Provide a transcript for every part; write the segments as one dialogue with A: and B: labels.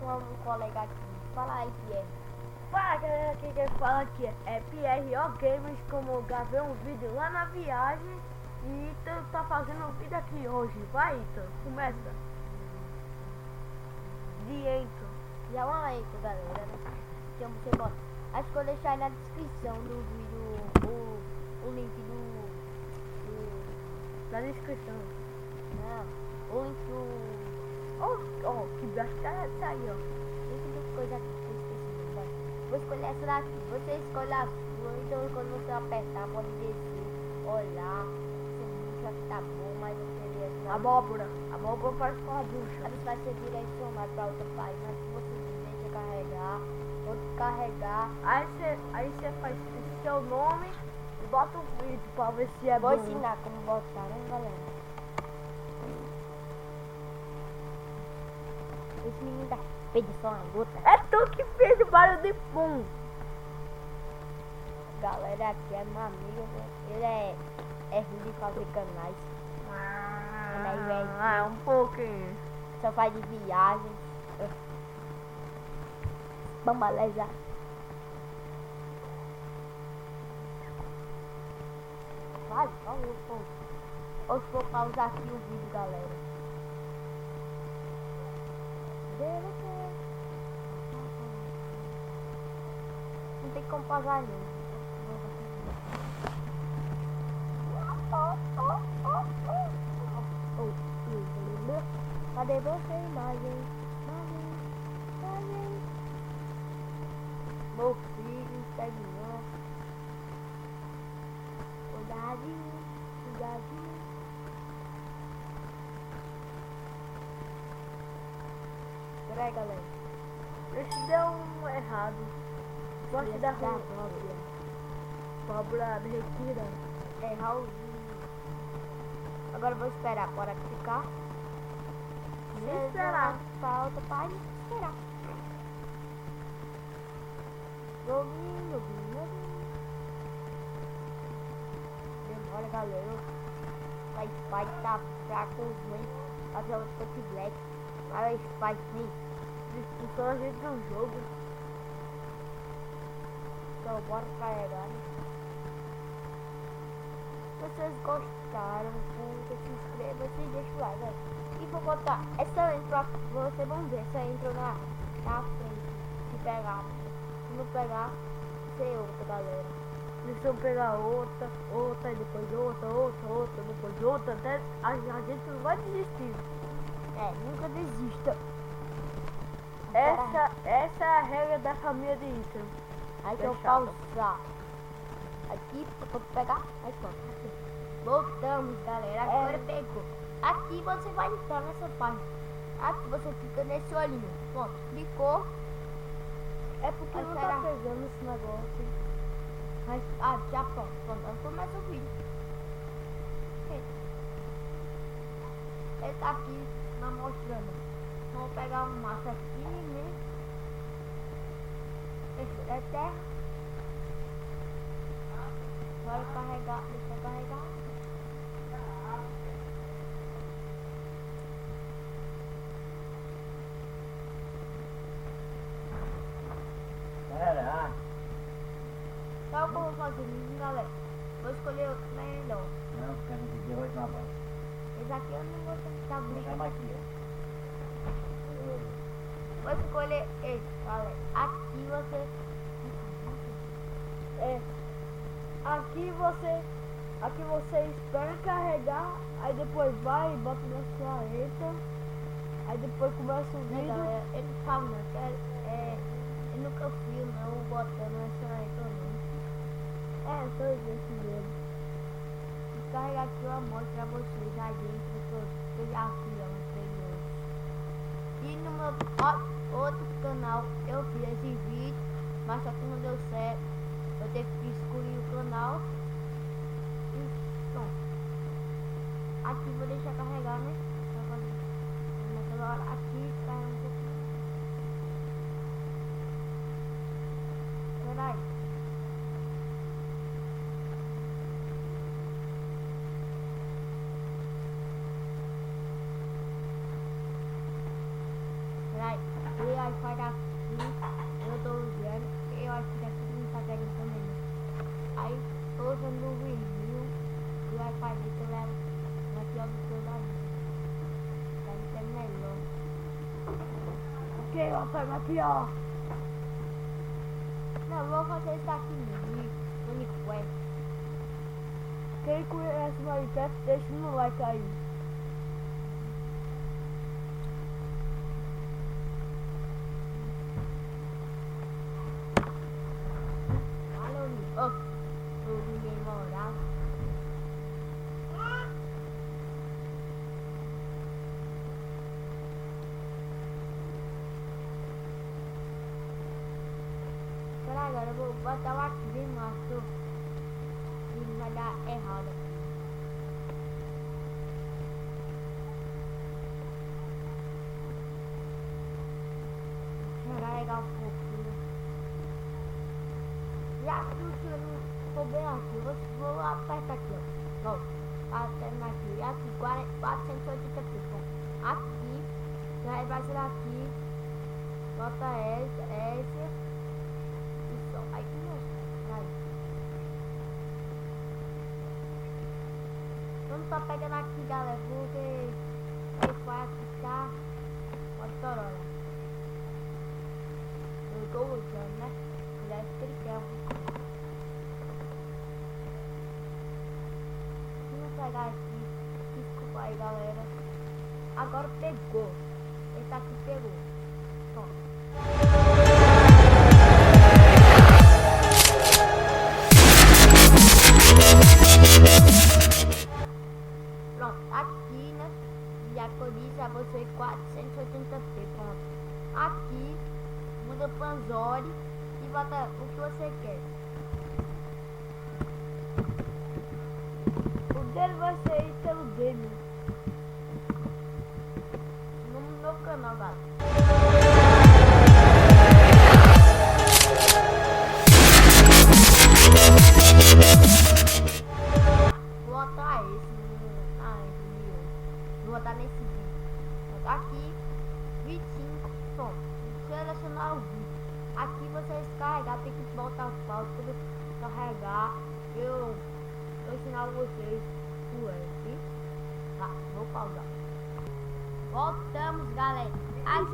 A: com um colega aqui. Fala aí, Pierre.
B: Fala galera, quem fala aqui é Pierre O Games, como eu gravei um vídeo lá na viagem e Ítalo tá fazendo um vídeo aqui hoje. Vai, Ítalo, começa. Diento.
A: Já vamos aí, galera. Então você bota. Acho que eu vou deixar aí na descrição do vídeo o link
B: Na descrição.
A: Não, o link do.
B: Que basta essa aí, ó.
A: Link do coisa aqui que eu esqueci. Vai. Vou escolher essa daqui. Você escolhe a sua, então quando você apertar, pode descer, olhar. Você acha que tá bom, mas eu queria essa.
B: Abóbora faz com a bucha.
A: Aí você vai ser direcionado para outra página que você deixa carregar, outro carregar.
B: Aí você faz seu nome e bota um vídeo pra ver se é
A: Vou
B: bom.
A: ensinar como botar, né, galera? Esse menino da fez só uma luta.
B: É tu que fez o barulho de pum.
A: Galera, aqui é meu amigo, né? Ele é ruim de fazer canais.
B: Um pouquinho.
A: Só faz de viagens. Bambaleza. Vale, hoje vou pausar aqui o vídeo, galera. Não tem como pausar não. Cadê você, imagem? Meu filho, terminou. Cuidadinho. Peraí, galera.
B: Esse deu um errado. Gosto da rua. Abóbora derretida.
A: É Raulzinho. Agora eu vou esperar a hora que ficar.
B: Nem esperar.
A: Pra outra página, esperar. Joguinho. Demora, galera. A Spike tá fraco, ruim. Fazer outro Cut Black. Olha a Spike, nem.
B: Discussão a gente no jogo.
A: Então, bora carregar, né? Se vocês gostaram, curta, se inscreva, se deixa o like, velho. E vou botar essa intro, vocês vão ver essa intro na frente. Se pegar. Se não pegar, sei outra, galera.
B: Deixa eu pegar outra, e depois outra, depois outra, até a gente não vai desistir.
A: Nunca desista.
B: Essa é a regra da família de Ítalo.
A: Aí que eu pausar. Aqui, pra pegar, aí pronto. Voltamos, galera. Agora pegou. Aqui você vai entrar nessa página. Aqui você clica nesse olhinho. Pronto, clicou.
B: É porque não tá pegando esse negócio.
A: Mas, já pronto. Aí começa o vídeo. Ele tá aqui mostrando. Vamos pegar um massa aqui, né? Esse é terra. Vai carregar, deixa eu carregar. Sabe o que eu vou fazer, galera? Vou escolher outro melhor.
C: Não, porque não pediu hoje na base.
A: Esse aqui eu não vou tentar
C: Vou
A: brincar.
C: chamar aqui,
A: Vou escolher esse, galera. Aqui você...
B: Aqui você espera carregar, aí depois vai e bota na sua letra, aí depois começa o vídeo.
A: Galera, ele não sabe não, eu nunca fio não, botando essa letra não.
B: Só esse mesmo.
A: Vou carregar aqui uma amostra pra vocês, a gente, que eu já fiz anterior. E no meu outro canal eu fiz esse vídeo, mas só que não deu certo. Eu tive que excluir o canal. E pronto. Aqui vou deixar carregar, né? Pra fazer. Naquela hora aqui cai um pouquinho. Peraí. Peraí. Wi-Fi daqui eu tô usando, eu acho que daqui não tá pegando também. Aí tô usando o Wii e o Wi-Fi dele que eu levo aqui ó do seu daí. Tá me sendo melhor.
B: Ok, Wi-Fi mais pior.
A: Não, eu vou fazer isso daqui mesmo, Sonic Quest.
B: Quem conhece Minecraft, deixa no like aí.
A: Alô, ninguém moral. Pera agora, eu vou botar o aqui bem massa. E não vai dar errado. Deixa eu carregar um pouquinho. Já que eu não tô bem aqui, vou apertar aqui, ó. Pronto, apertando aqui. Aqui, 480p. Pronto. Aqui, já vai ser aqui. Bota essa. E só. Aí começa. Aí. Não tá pegando aqui, galera, porque aí vai ficar. Pode torar. Eu tô usando, né? Deve que ele quer. Se não pegar aqui, desculpa aí, galera. Agora pegou. Esse aqui pegou. Pronto. Pronto, aqui, né? Já que eu disse a você 480p. Pronto. Aqui, muda Panzori e bota o que você quer.
B: O dele vai ser pelo game.
A: No meu canal, galera. Vou botar esse vou botar nesse vídeo. Aqui, 25, pronto. Selecionar o vídeo. Aqui você descarregar, tem que botar o pau, quando carregar, eu ensinava vocês o F. Tá, vou pausar. Voltamos, galera. Aqui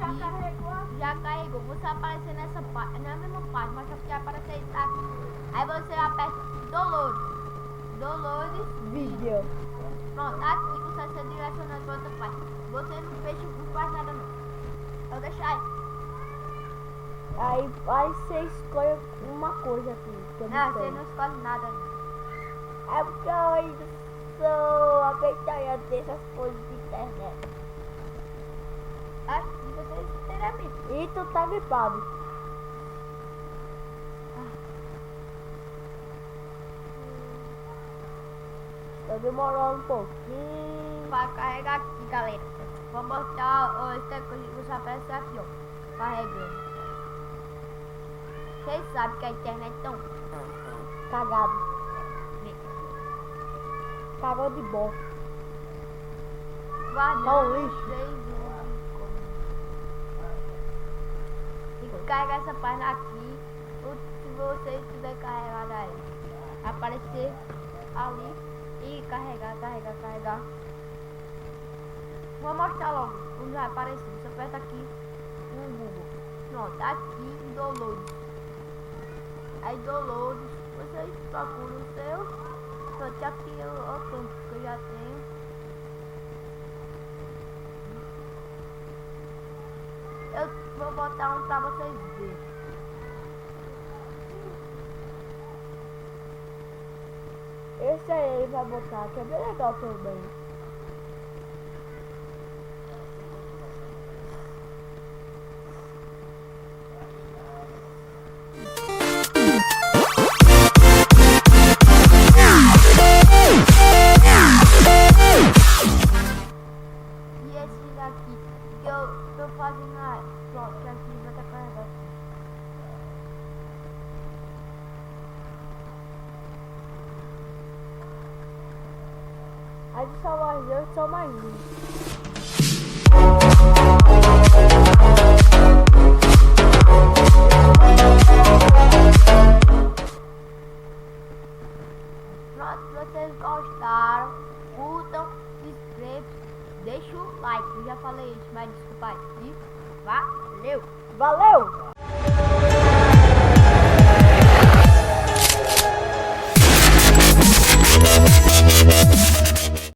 A: já carregou. Você aparecer nessa parte, não é a mesma parte, mas só que aparecer tá aqui. Aí você aperta download
B: Vídeo.
A: Pronto, aqui você vai ser direcionado para outra parte. Você não fecha, não faz nada não. Eu deixar aí.
B: Aí você escolhe uma coisa aqui. Que eu
A: Não,
B: sei.
A: você não escolhe nada.
B: É porque eu ainda sou a vegetariana dessas coisas de internet.
A: Aqui você terá visto.
B: E tu tá gripado. Tá demorando um pouquinho.
A: Para carregar aqui, galera. Vou mostrar essa coisa que você aparece aqui, ó. Carregando. Vocês sabem que a internet é tão
B: Cagado.
A: Vem.
B: Cagou de bosta.
A: Guardando
B: Tá um lixo.
A: vocês tem que carregar essa página aqui. Se você tiver carregado aí, aparecer ali e carregar. Vou mostrar logo onde vai aparecer. Você aperta aqui no Google. Pronto, aqui em download. Aí download, vocês procuram o seu. Pronto, aqui o campo que eu já tenho. Eu vou botar um pra vocês verem.
B: Esse aí ele vai botar, que é bem legal também.
A: E esse daqui que eu tô fazendo aí. Pronto, que aqui vai estar carregado.
B: Aí só mais dois, só mais um.
A: Pronto, se vocês gostaram, curtam, se inscrevam, deixa o like. Eu já falei isso, mas desculpa aí. E valeu!
B: Valeu!